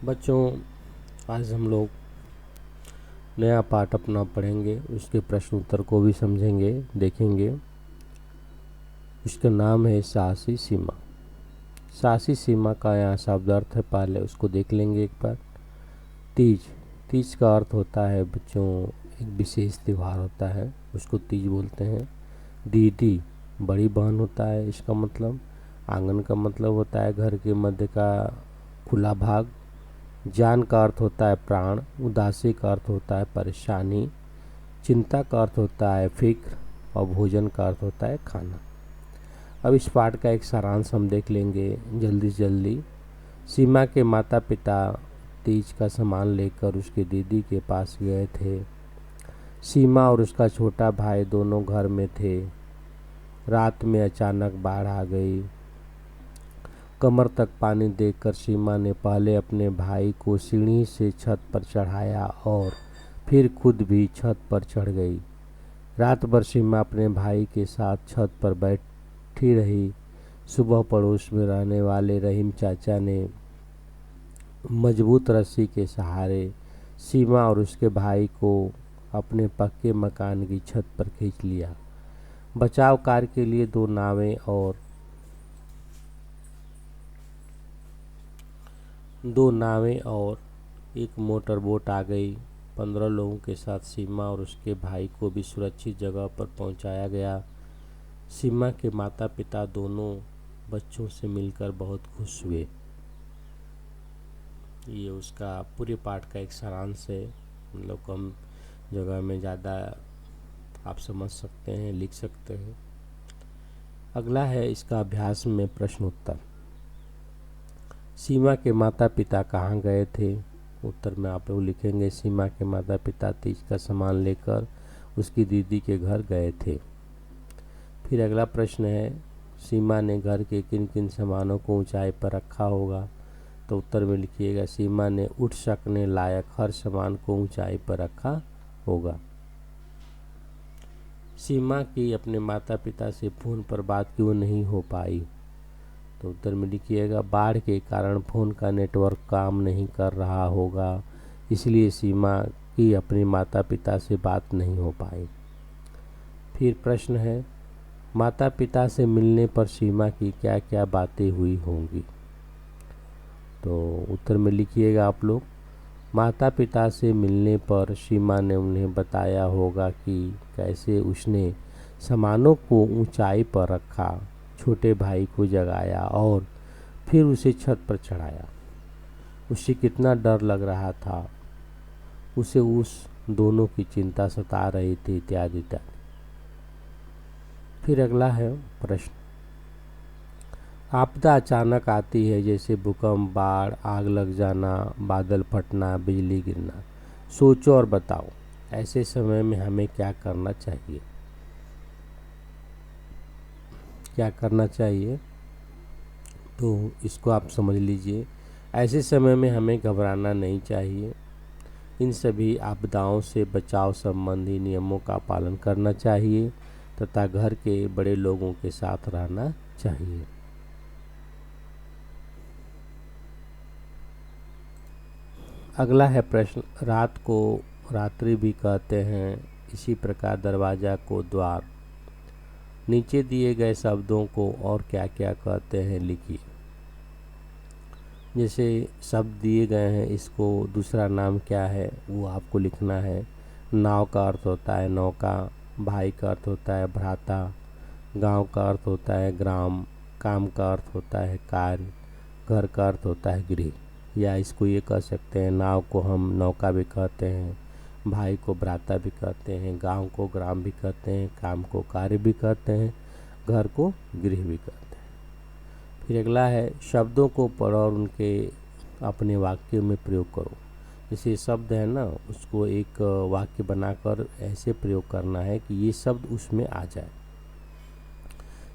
बच्चों, आज हम लोग नया पाठ अपना पढ़ेंगे। उसके प्रश्न उत्तर को भी समझेंगे, देखेंगे। उसका नाम है साहसी सीमा। साहसी सीमा का यहाँ शब्द अर्थ है, पहले उसको देख लेंगे एक बार। तीज। तीज का अर्थ होता है बच्चों, एक विशेष त्यौहार होता है, उसको तीज बोलते हैं। दीदी, बड़ी बहन होता है इसका मतलब। आंगन का मतलब होता है घर के मध्य का खुला भाग। जान का अर्थ होता है प्राण। उदासी का अर्थ होता है परेशानी। चिंता का अर्थ होता है फिक्र। और भोजन का अर्थ होता है खाना। अब इस पाठ का एक सारांश हम देख लेंगे जल्दी से जल्दी। सीमा के माता पिता तीज का सामान लेकर उसकी दीदी के पास गए थे। सीमा और उसका छोटा भाई दोनों घर में थे। रात में अचानक बाढ़ आ गई। कमर तक पानी देखकर सीमा ने पहले अपने भाई को सीढ़ी से छत पर चढ़ाया और फिर खुद भी छत पर चढ़ गई। रात भर सीमा अपने भाई के साथ छत पर बैठी रही। सुबह पड़ोस में रहने वाले रहीम चाचा ने मजबूत रस्सी के सहारे सीमा और उसके भाई को अपने पक्के मकान की छत पर खींच लिया। बचाव कार्य के लिए दो नावें और एक मोटर बोट आ गई। 15 लोगों के साथ सीमा और उसके भाई को भी सुरक्षित जगह पर पहुंचाया गया। सीमा के माता पिता दोनों बच्चों से मिलकर बहुत खुश हुए। ये उसका पूरे पाठ का एक सारांश है। मतलब कम जगह में ज़्यादा आप समझ सकते हैं, लिख सकते हैं। अगला है इसका अभ्यास में प्रश्न उत्तर। सीमा के माता पिता कहाँ गए थे? उत्तर में आप लोग लिखेंगे सीमा के माता पिता तीज का सामान लेकर उसकी दीदी के घर गए थे। फिर अगला प्रश्न है, सीमा ने घर के किन किन सामानों को ऊंचाई पर रखा होगा? तो उत्तर में लिखिएगा सीमा ने उठ सकने लायक हर सामान को ऊंचाई पर रखा होगा। सीमा की अपने माता पिता से फ़ोन पर बात क्यों नहीं हो पाई? तो उत्तर में लिखिएगा बाढ़ के कारण फ़ोन का नेटवर्क काम नहीं कर रहा होगा, इसलिए सीमा की अपने माता पिता से बात नहीं हो पाई। फिर प्रश्न है, माता पिता से मिलने पर सीमा की क्या क्या बातें हुई होंगी? तो उत्तर में लिखिएगा आप लोग, माता पिता से मिलने पर सीमा ने उन्हें बताया होगा कि कैसे उसने सामानों को ऊंचाई पर रखा, छोटे भाई को जगाया और फिर उसे छत पर चढ़ाया। उसे कितना डर लग रहा था, उसे उस दोनों की चिंता सता रही थी, इत्यादि इत्यादि। फिर अगला है प्रश्न, आपदा अचानक आती है जैसे भूकंप, बाढ़, आग लग जाना, बादल फटना, बिजली गिरना। सोचो और बताओ ऐसे समय में हमें क्या करना चाहिए? क्या करना चाहिए? तो इसको आप समझ लीजिए। ऐसे समय में हमें घबराना नहीं चाहिए। इन सभी आपदाओं से बचाव संबंधी नियमों का पालन करना चाहिए तथा घर के बड़े लोगों के साथ रहना चाहिए। अगला है प्रश्न, रात को रात्रि भी कहते हैं, इसी प्रकार दरवाज़ा को द्वार। नीचे दिए गए शब्दों को और क्या क्या कहते हैं लिखिए। जैसे शब्द दिए गए हैं, इसको दूसरा नाम क्या है वो आपको लिखना है। नाव का अर्थ होता है नौका। भाई का अर्थ होता है भ्राता। गांव का अर्थ होता है ग्राम। काम का अर्थ होता है कार्य। घर का अर्थ होता है गृह। या इसको ये कह सकते हैं, नाव को हम नौका भी कहते हैं, भाई को भ्राता भी कहते हैं, गांव को ग्राम भी कहते हैं, काम को कार्य भी कहते हैं, घर को गृह भी कहते हैं। फिर अगला है, शब्दों को पढ़ो और उनके अपने वाक्य में प्रयोग करो। जैसे शब्द है ना, उसको एक वाक्य बनाकर ऐसे प्रयोग करना है कि ये शब्द उसमें आ जाए।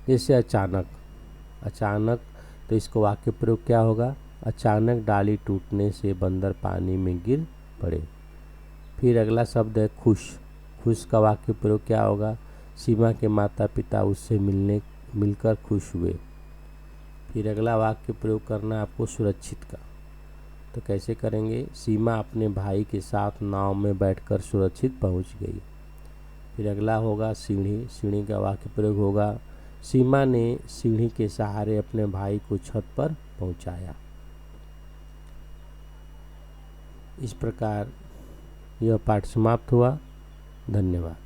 जैसे अचानक। अचानक, तो इसको वाक्य प्रयोग क्या होगा? अचानक डाली टूटने से बंदर पानी में गिर पड़े। फिर अगला शब्द है खुश। खुश का वाक्य प्रयोग क्या होगा? सीमा के माता पिता उससे मिलकर खुश हुए। फिर अगला वाक्य प्रयोग करना है आपको सुरक्षित का। तो कैसे करेंगे? सीमा अपने भाई के साथ नाव में बैठकर सुरक्षित पहुंच गई। फिर अगला होगा सीढ़ी। सीढ़ी का वाक्य प्रयोग होगा, सीमा ने सीढ़ी के सहारे अपने भाई को छत पर पहुंचाया। इस प्रकार यह पाठ समाप्त हुआ। धन्यवाद।